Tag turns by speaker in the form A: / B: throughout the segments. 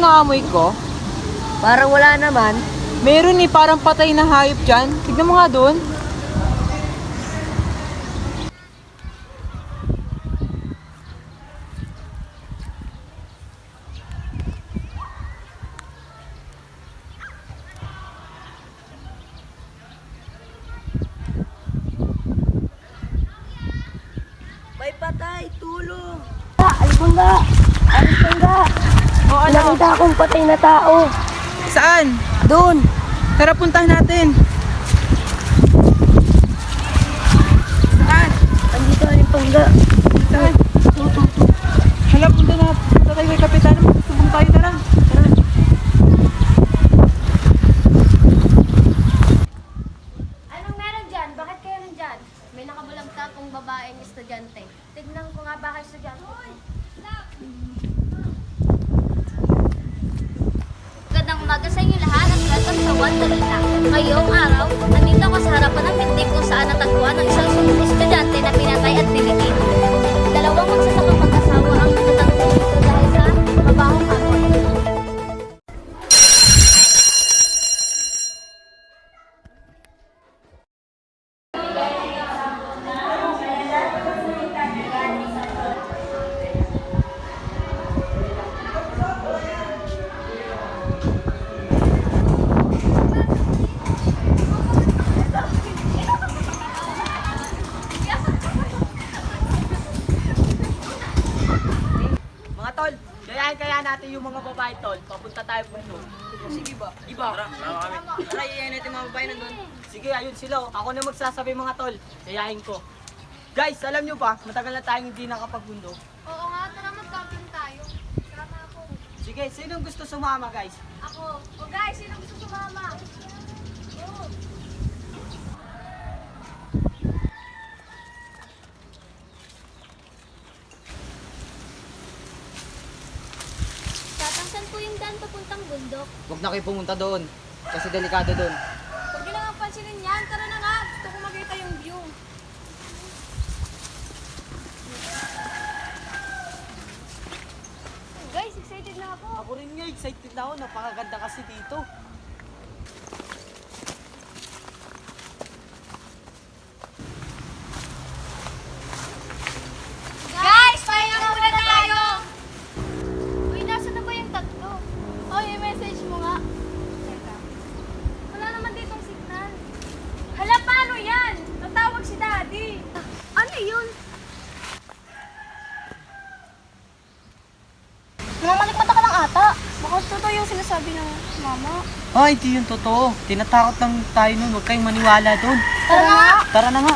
A: yung naamoy ko?
B: Parang wala naman.
A: Meron eh, parang patay na hayop dyan. Tignan mo nga doon.
B: May patay, tulong! Alibangga!
A: O ano?
B: Nakita akong patay na tao.
A: Saan?
B: Doon!
A: Tara, puntahan natin. Saan?
B: Andito, Alibangga.
A: Saan? Hala, punta tayo kay Kapitan. Subong tayo, tara. Tara.
C: Anong meron dyan? Bakit kayo nandyan? May nakabulagtakong babaeng estudyante. Tignan ko nga baka estudyante. Magandang umaga sa inyo lahat at welcome sa One Talita. Ngayong araw, nandito ako sa harapan ng pintig kung saan natagpuan ng isang estudyante na pinatay at dinikit. Dalawang magsasakang mag-asawa ang natatagpo dito dahil sa mabahong amoy.
B: Mga tol, gayahin kaya natin yung mga babae tol. Papunta tayo puno. Sige ba? Iba? Tara, sama kami. Tara, iyayin natin mga babae nandun. Sige, ayun sila. Ako na magsasabi mga tol. Gayahin ko. Guys, alam nyo ba, matagal na tayong hindi nakapagbundo.
C: Oo nga, tara mag-camping tayo. Sama ako.
B: Sige, sinong gusto sumama guys?
C: Ako. O guys, sino gusto sumama? Oo. Tatangsan po yung daan papuntang bundok.
B: Huwag na kayo pumunta doon. Kasi delikado doon.
C: Huwag niyo lang pansinin yan. Tara na nga. Gusto ko makita yung view. Guys, excited na ako.
B: Ako rin nga, excited na ako. Napakaganda kasi dito.
C: Guys, pahinga muna tayo! Uy, nasa na ba yung tatlo? Oh, yung message mo nga. Teka. Wala naman ditong signal. Hala, paano yan? Tatawag si Daddy. Ano yun? Namamalikmata ka lang ata. Baka totoo yung sinasabi ng mama.
B: Ay, hindi yun totoo. Tinatakot lang tayo nun. Huwag kayong maniwala doon.
C: Tara na nga.
B: Tara na nga.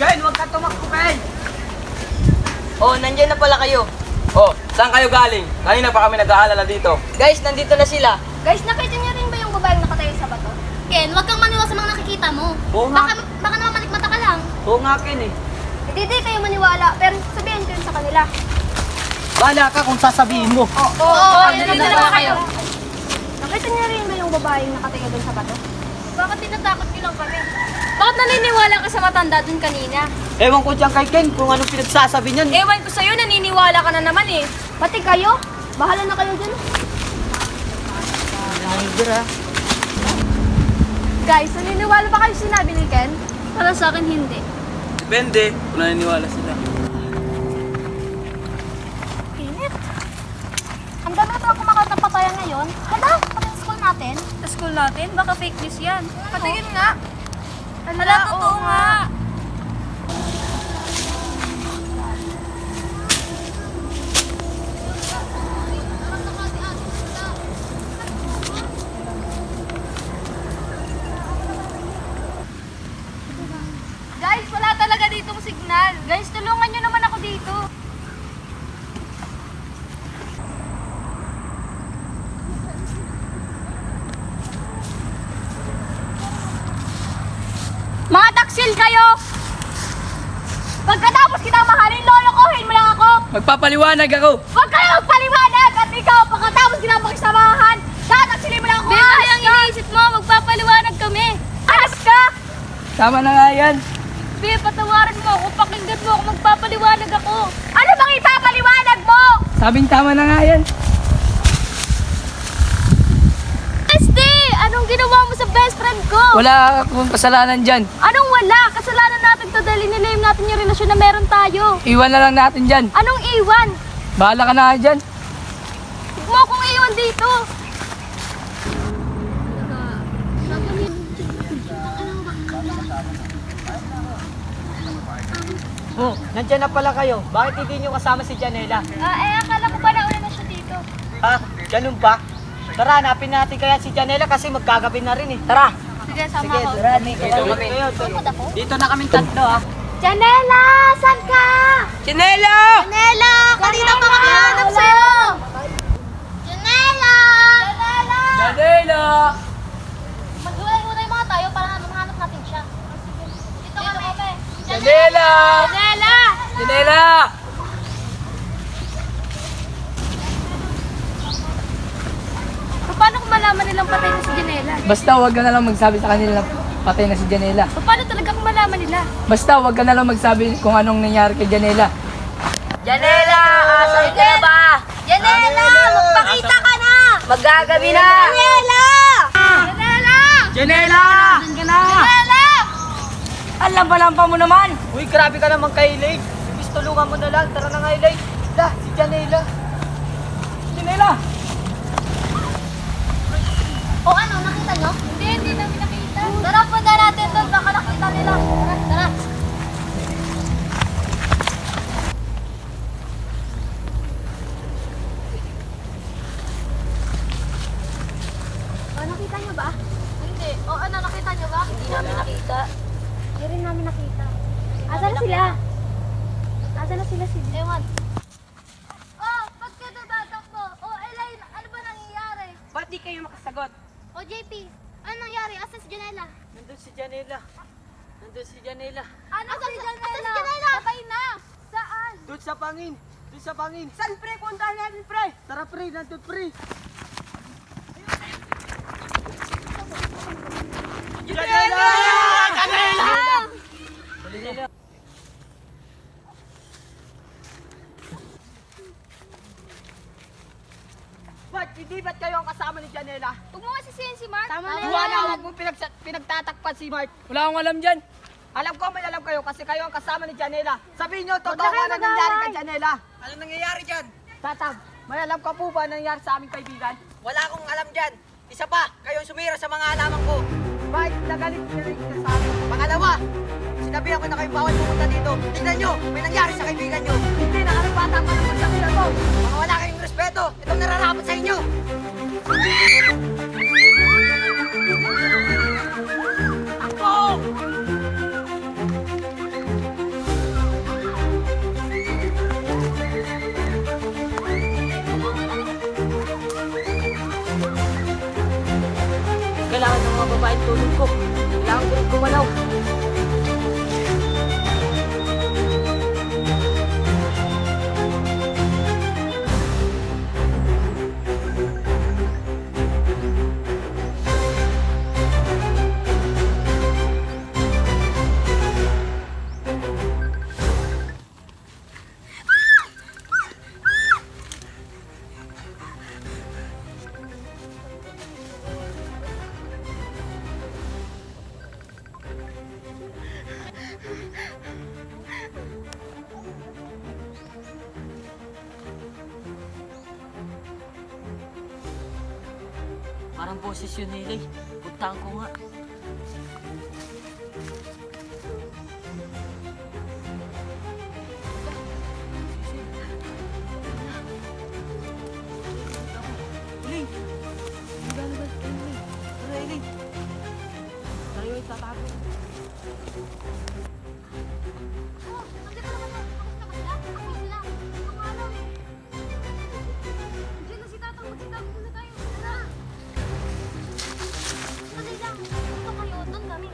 B: Ken, huwag ka tumakbo, Ken! Oh, nandiyan na pala kayo.
D: Oh, saan kayo galing? Kanina pa kami nag-aalala dito.
B: Guys, nandito na sila.
C: Guys, nakita niyo rin ba yung babaeng nakatayo sa bato? Ken, wag kang maniwala sa mga nakikita mo.
B: Oo nga.
C: Baka naman malikmata ka lang.
B: Oo nga, Ken eh.
C: Hindi kayo maniwala, pero sabihin ko yun sa kanila.
B: Bahala ka kung sasabihin mo.
C: Oo, dito na lang kayo. Nakita niyo rin ba yung babaeng nakatayo doon sa bato? Bakit tinatakot niyo lang kami? Bakit naniniwala ka sa matanda doon kanina?
B: Ewan ko dyan kay Ken kung anong pinagsasabi niyan.
C: Ewan ko sa'yo, naniniwala ka na naman eh. Pati kayo? Bahala na kayo dyan. Guys, naniniwala ba kayo sinabi ni Ken? Para sa akin, hindi.
D: Depende kung naniniwala sila.
C: Init. Ang dami na pala kumakalat ng papaya ngayon. Hala, pati sa school natin. Sa school natin? Baka fake news yan. Patingin nga. Hala, totoo nga. Guys, wala talaga ditong signal. Guys, tulungan nyo naman ako dito. Mga taksil kayo! Pagkatapos kitang mahalin, lolokohin mo lang ako!
D: Magpapaliwanag ako!
C: Huwag ka na magpaliwanag! At ikaw, pagkatapos kitang magsamahan, tataksilin mo lang ako! Beka lang iniisip mo, magpapaliwanag kami! Alas ka!
D: Tama na nga yan!
C: Be, patawaran mo ako, pakinggan mo ako, magpapaliwanag ako! Ano bang ipapaliwanag mo?
D: Sabing tama na nga yan!
C: ginawa mo sa best friend ko?
E: Wala akong kasalanan dyan.
C: Anong wala? Kasalanan natin to dahil inilame natin yung relasyon na meron tayo.
E: Iwan na lang natin dyan.
C: Anong iwan?
E: Bahala ka na nga dyan.
C: Huwag mo akong iwan dito.
B: Oh, nandiyan na pala kayo. Bakit hindi nyo kasama si Janela?
C: Akala ko pa nauna na siya dito.
B: Ha? Ganun ba? Tara, hanapin natin kaya si Janela kasi magkagabi na rin eh. Tara!
C: Sige, sama
B: Sige,
C: ko.
B: tara, dito kami. Dito na kami tatlo ha.
C: Janela! Saan ka?
E: Chinelo!
C: Janela! Kanina pa kami hanap sa'yo! Janela! Janela!
E: Janela!
C: Magulay-ulay mga tayo para mahanap natin siya. Dito kami.
E: Janela!
C: Janela!
E: Janela!
C: Paano kung malaman nilang patay na si Janela?
E: Basta huwag ka na lang magsabi sa kanila na patay na si Janela.
C: Paano talaga kung malaman nila?
E: Basta huwag ka na lang magsabi kung anong nangyari kay Janela.
C: Janela! Asan ka na ba? Janela! Magpakita ka na!
E: Magagabi na!
C: Janela! Janela!
B: Janela!
C: Janela!
E: Ang lampa-lampa mo naman!
B: Uy, grabe ka naman kay Lake. Ibig tulungan mo na lang. Tara na nga, Lake. Si Janela.
E: Janela!
C: O ano, nakita nyo? Hindi namin nakita. Tara, punta natin doon. Baka nakita nila. Tara. Nakita nyo ba? Hindi. O ano, nakita nyo ba? Hindi namin nakita. Hindi rin namin nakita. Asan na sila? Asan na sila sila? Ewan. Oh, ba't ka natatakbo? Oh, Elaine, ano ba nangyayari?
B: Ba't di kayo makasagot?
C: O JP, ano nangyari? Asan si Janela?
B: Nandun si Janela. Nandun si Janela.
C: Ano si Janela? Asan si Janela? Patay na! Saan?
B: Doon sa pangin. Doon sa pangin. Saan, pre? Puntahan natin, pre. Tara, pre. Nandun, pre. Janela! Janela! Janela! Ba't kayo ang kasama ni Janela?
C: Huwag mo nga sisihin si Mark. Tama
B: Juana, huwag mong pinagtatakpan si Mark.
E: Wala akong alam dyan.
B: Alam ko, may alam kayo kasi kayo ang kasama ni Janela. Sabihin nyo, totoo ba na nangyari kay Janela?
D: Ano nangyayari dyan?
B: Tatab, may alam ka po ba na nangyari sa aming kaibigan?
D: Wala akong alam dyan. Isa pa, kayong sumira sa mga halaman ko.
B: Bakit nagalit niyo rin ka sa amin?
D: Pangalawa, sinabihan ko na kayong bawal pumunta dito. Tignan nyo, may nangyari sa kaibigan nyo.
B: Hindi, nakalabata pa naman kami na to.
D: Mga wala kayong respeto, itong nararapat sa inyo.
B: Kailangan ng mga babaeng tulong ko. Kailangan ko rin gumalaw. Parang boses yun, Nilay. Puntahan ko nga. Eileen! Tara, Eileen! Tara yung itatapo.
C: Oh, nandito naman na. Tapos na ba sila? Ako sila. Akala eh. Diyan na si Tatang. Magsitago muna tayo. Tara. Dali lang. Dito kayo. Doon kami.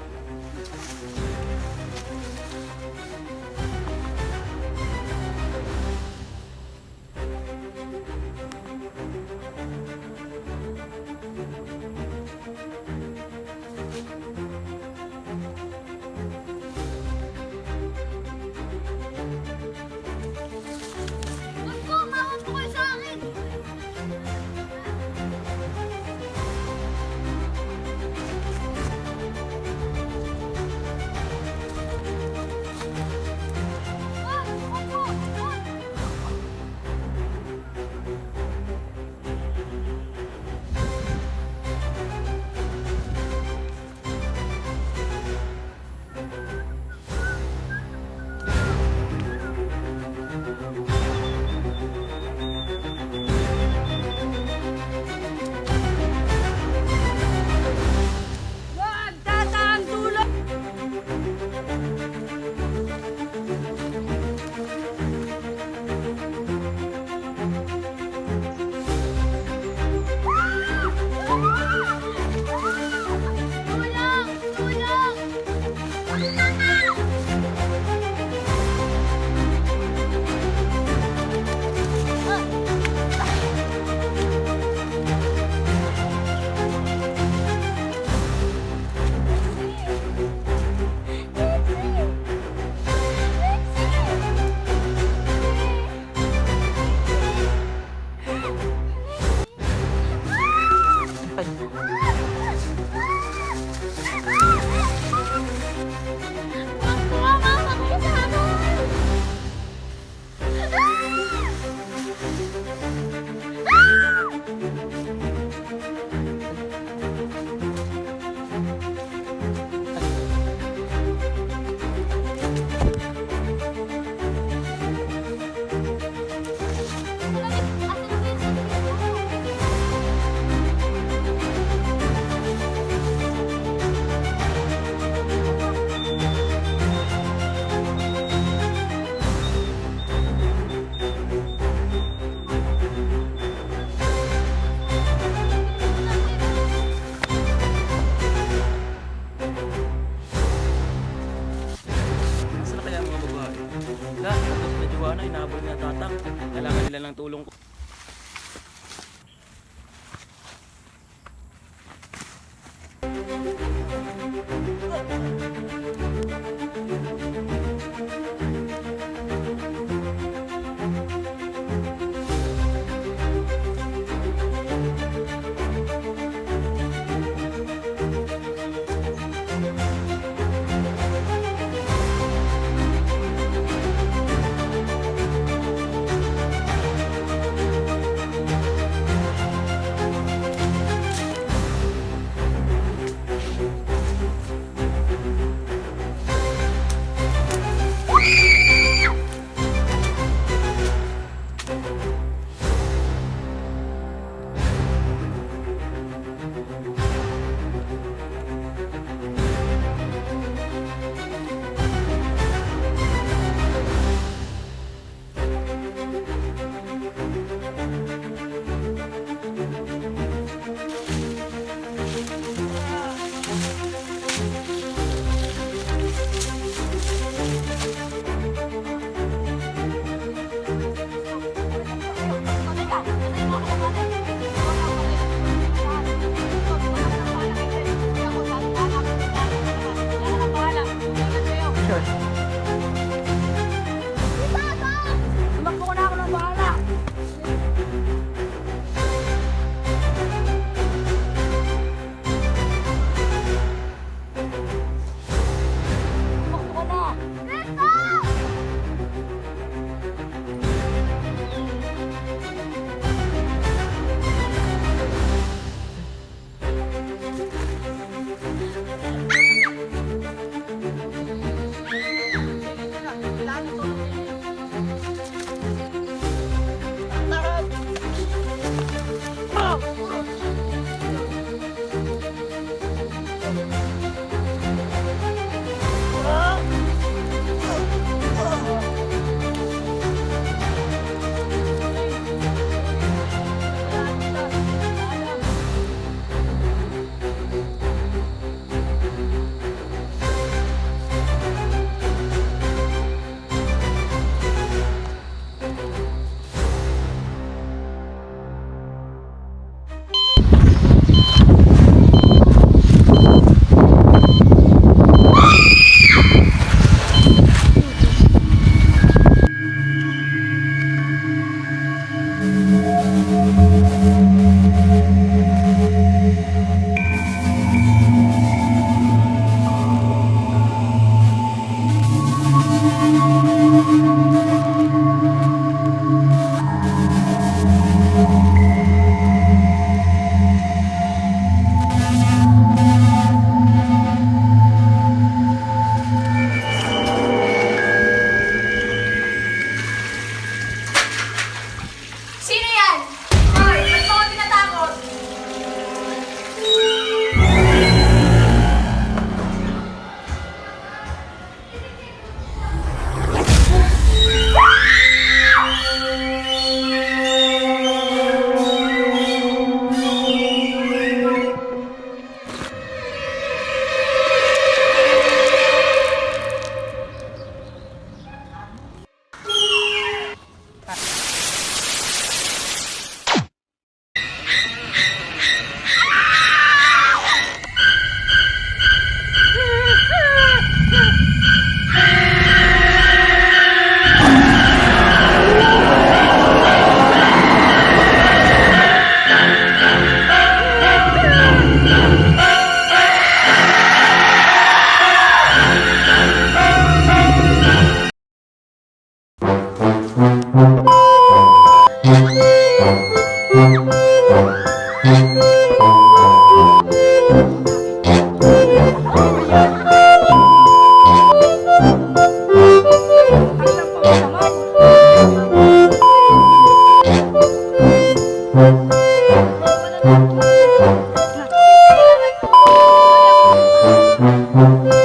F: lang. Kailangan nila ng tulong ko.
E: Tumakbo na ako ng bahala. Tumakbo ka na.
C: Sino yan? Hoy, ba't mo ako tinatakot? Thank you.